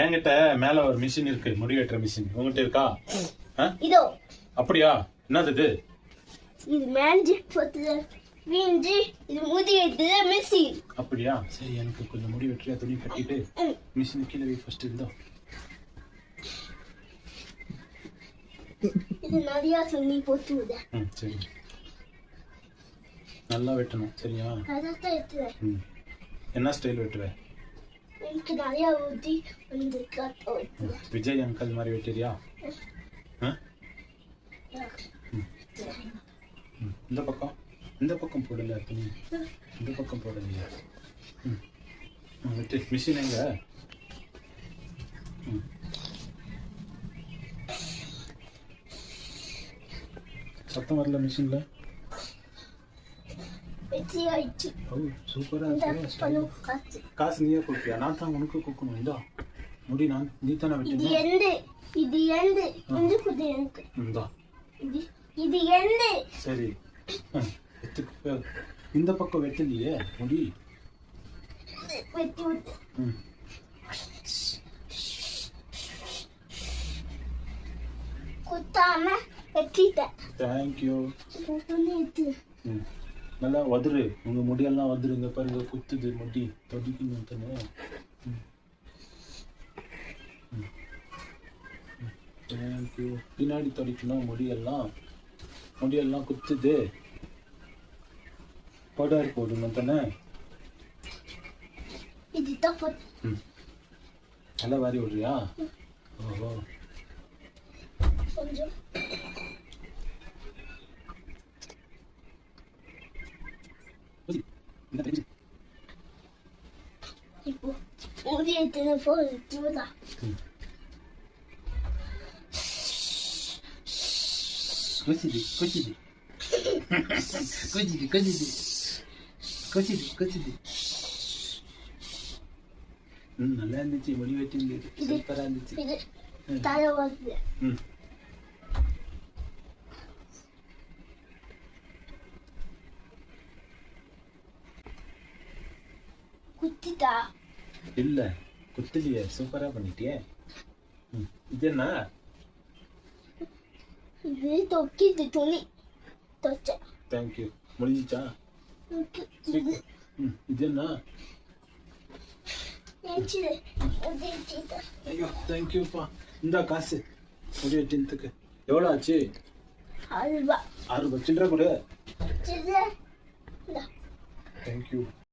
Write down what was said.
என்கிட்ட மேல ஒரு மிஷின் இருக்கு, முடி வெட்டுற மிஷின். உங்ககிட்ட இருக்கா? இதோ. அப்படியா? என்னது இது? இது மேஜிக் போட்டு வீஞ்சி இது முடி வெட்டுற மிஷின். அப்படியா? சரி, எனக்கு கொஞ்சம் முடி வெட்டுறியா? துணி கட்டிட்டு மிஷின் கீழே வை ஃபர்ஸ்ட். இருந்தோ இது நிறைய துணி போட்டு விட. சரி, நல்லா வெட்டணும். சரியா? அதான் வெட்டுவேன். என்ன ஸ்டைல் வெட்டுவேன்? எனக்கு நிறைய ஊதி வந்து வெட்டுவேன். விஜய் அங்கிள் மாதிரி வெட்டுறியா? இந்த பக்கம், இந்த பக்கம் போடல துணி, இந்த பக்கம் போடலையா? வெட்டு. மிஷின் எங்க? சத்தம் வரல மிஷின்ல. சூப்பரா இருக்கு. காசு நீயே கொடுப்பியா? நான் தான் உனக்கு கொடுக்கணும். இந்தா முடி நீ தானே வெட்டணும். சரி, இந்த பக்கம் வெட்டலையே முடி. குத்தாம வெட்டிட்டேன். தேங்க்யூ. நல்லா வதுரு, உங்க முடியெல்லாம் வதுருங்க பாருங்க. குத்துது முடி, தொடிக்கணும் தானே. தேங்க்யூ. பின்னாடி தொடிக்கணும். முடியெல்லாம் குத்துது. பவுடர் போடணும் தானே. நல்லா வாரி விடுறியா? ஓஹோ. இப்போ முடி வெட்டுற போதும். நல்லா இருந்துச்சு. முடி வெட்டி சூப்பரா இருந்துச்சு. தலை வருது. குத்திட்டா? இல்ல, குத்தலையே. சூப்பரா பண்ணிட்டியே. இது என்ன? இது தொக்கிது துணி தொச்ச. தேங்க்யூ. முடிஞ்சிச்சா? இது என்ன? ஐயோ, தேங்க்யூப்பா. இந்த காசு முடி வெட்டினதுக்கு எவ்வளோ ஆச்சு? 6 ரூபாய். 6 ரூபாய். சில்லறை கொடு. சில்லறை. தேங்க்யூ.